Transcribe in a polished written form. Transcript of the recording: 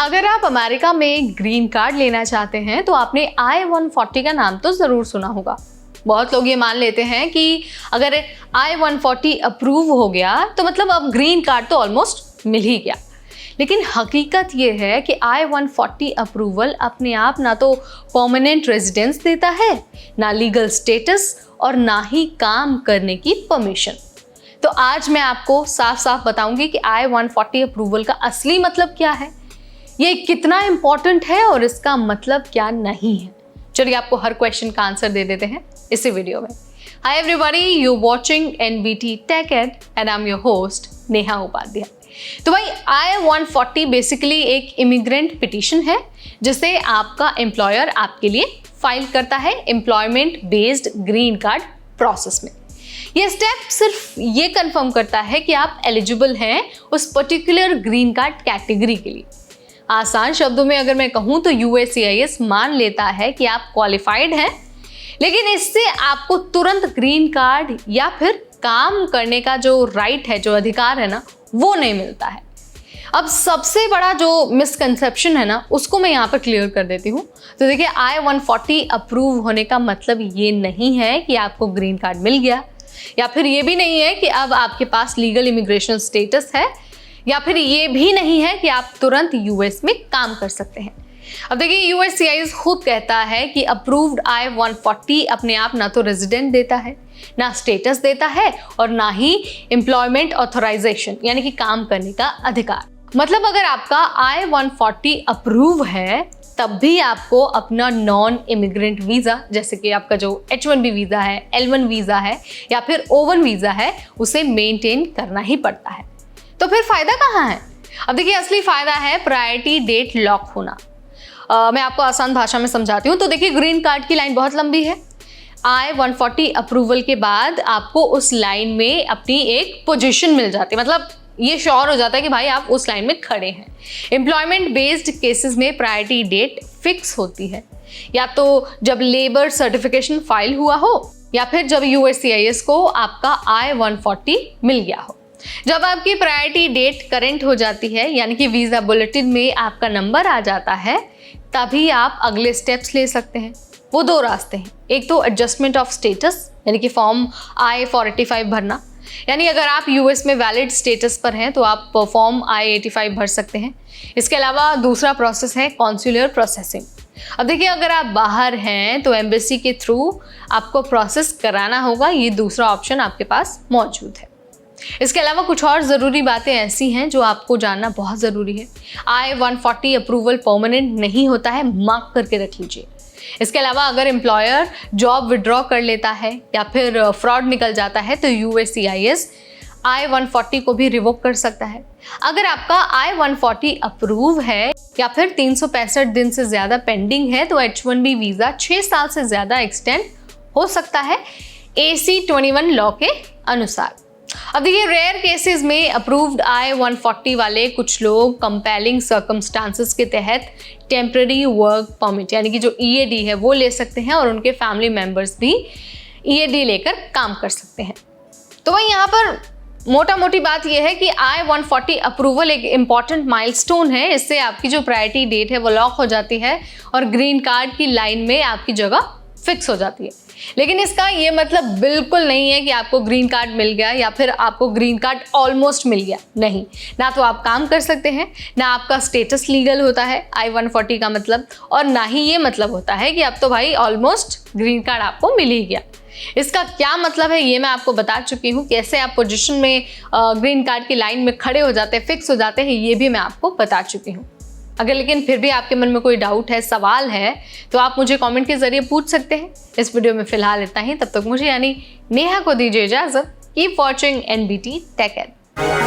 अगर आप अमेरिका में ग्रीन कार्ड लेना चाहते हैं तो आपने I-140 का नाम तो ज़रूर सुना होगा। बहुत लोग ये मान लेते हैं कि अगर I-140 अप्रूव हो गया तो मतलब अब ग्रीन कार्ड तो ऑलमोस्ट मिल ही गया। लेकिन हकीकत ये है कि I-140 अप्रूवल अपने आप ना तो परमानेंट रेजिडेंस देता है, ना लीगल स्टेटस और ना ही काम करने की परमिशन। तो आज मैं आपको साफ साफ बताऊंगी कि I-140 अप्रूवल का असली मतलब क्या है, ये कितना इंपॉर्टेंट है और इसका मतलब क्या नहीं है। चलिए आपको हर क्वेश्चन का आंसर दे देते हैं इसी वीडियो में। Hi everybody, you watching NBT Tech Ed and I am your host Neha Upadhyay. तो भाई I-140 बेसिकली एक इमिग्रेंट पिटीशन है जिसे आपका एम्प्लॉयर आपके लिए फाइल करता है employment based green card process में। ये स्टेप सिर्फ ये कंफर्म करता है कि आप एलिजिबल हैं उस पर्टिकुलर ग्रीन कार्ड कैटेगरी के लिए। आसान शब्दों में अगर मैं कहूँ तो USCIS मान लेता है कि आप क्वालिफाइड हैं, लेकिन इससे आपको तुरंत ग्रीन कार्ड या फिर काम करने का जो राइट है, जो अधिकार है ना, वो नहीं मिलता है। अब सबसे बड़ा जो मिसकंसेप्शन है ना, उसको मैं यहाँ पर क्लियर कर देती हूँ। तो देखिए, I-140 अप्रूव होने का मतलब ये नहीं है कि आपको ग्रीन कार्ड मिल गया, या फिर ये भी नहीं है कि अब आपके पास लीगल इमिग्रेशन स्टेटस है, या फिर ये भी नहीं है कि आप तुरंत US में काम कर सकते हैं। अब देखिए, USCIS खुद कहता है कि अप्रूव्ड I-140 अपने आप ना तो रेजिडेंट देता है, ना स्टेटस देता है और ना ही एम्प्लॉयमेंट ऑथराइजेशन यानी कि काम करने का अधिकार। मतलब अगर आपका I-140 अप्रूव है तब भी आपको अपना नॉन इमिग्रेंट वीज़ा, जैसे कि आपका जो H-1B वीज़ा है, L-1 वीज़ा है या फिर O-1 वीज़ा है, उसे मेंटेन करना ही पड़ता है। तो फिर फ़ायदा कहाँ है? अब देखिए, असली फ़ायदा है प्रायोरिटी डेट लॉक होना। मैं आपको आसान भाषा में समझाती हूँ। तो देखिए, ग्रीन कार्ड की लाइन बहुत लंबी है। I-140 अप्रूवल के बाद आपको उस लाइन में अपनी एक पोजीशन मिल जाती है, मतलब ये श्योर हो जाता है कि भाई आप उस लाइन में खड़े हैं। एम्प्लॉयमेंट बेस्ड केसेस में प्रायोरिटी डेट फिक्स होती है, या तो जब लेबर सर्टिफिकेशन फाइल हुआ हो या फिर जब USCIS को आपका I-140 मिल गया हो। जब आपकी प्रायोरिटी डेट करेंट हो जाती है, यानी कि वीज़ा बुलेटिन में आपका नंबर आ जाता है, तभी आप अगले स्टेप्स ले सकते हैं। वो दो रास्ते हैं, एक तो एडजस्टमेंट ऑफ स्टेटस यानी कि फॉर्म I-485 भरना, यानी अगर आप US में वैलिड स्टेटस पर हैं तो आप फॉर्म I-85 भर सकते हैं। इसके अलावा दूसरा प्रोसेस है कॉन्सुलर प्रोसेसिंग। अब देखिए, अगर आप बाहर हैं तो एम्बेसी के थ्रू आपको प्रोसेस कराना होगा, ये दूसरा ऑप्शन आपके पास मौजूद है। इसके अलावा कुछ और ज़रूरी बातें ऐसी हैं जो आपको जानना बहुत ज़रूरी है। I-140 अप्रूवल परमानेंट नहीं होता है, मार्क करके रख लीजिए। इसके अलावा अगर एम्प्लॉयर जॉब विड्रॉ कर लेता है या फिर फ्रॉड निकल जाता है तो USCIS I-140 को भी रिवोक कर सकता है। अगर आपका I-140 अप्रूव है या फिर 365 दिन से ज़्यादा पेंडिंग है तो H-1B वीज़ा 6 साल से ज़्यादा एक्सटेंड हो सकता है AC-21 लॉ के अनुसार। अब देखिए, रेयर केसेस में अप्रूव्ड I-140 वाले कुछ लोग कंपेलिंग सर्कमस्टांसेस के तहत टेम्पररी वर्क परमिट यानी कि जो EAD है वो ले सकते हैं, और उनके फैमिली मेम्बर्स भी EAD लेकर काम कर सकते हैं। तो वही यहाँ पर मोटा मोटी बात यह है कि I-140 अप्रूवल एक इम्पॉर्टेंट माइलस्टोन है। इससे आपकी जो प्रायोरिटी डेट है वो लॉक हो जाती है और ग्रीन कार्ड की लाइन में आपकी जगह फिक्स हो जाती है। लेकिन इसका ये मतलब बिल्कुल नहीं है कि आपको ग्रीन कार्ड मिल गया या फिर आपको ग्रीन कार्ड ऑलमोस्ट मिल गया। नहीं, ना तो आप काम कर सकते हैं, ना आपका स्टेटस लीगल होता है I-140 का मतलब, और ना ही ये मतलब होता है कि अब तो भाई ऑलमोस्ट ग्रीन कार्ड आपको मिल ही गया। इसका क्या मतलब है ये मैं आपको बता चुकी हूँ। कैसे आप पोजीशन में ग्रीन कार्ड की लाइन में खड़े हो जाते हैं, फिक्स हो जाते हैं, ये भी मैं आपको बता चुकी हूँ। अगर लेकिन फिर भी आपके मन में कोई डाउट है, सवाल है, तो आप मुझे कमेंट के ज़रिए पूछ सकते हैं। इस वीडियो में फ़िलहाल इतना ही। तब तक मुझे यानी नेहा को दीजिए इजाज़त। Keep watching NBT Tech Ed।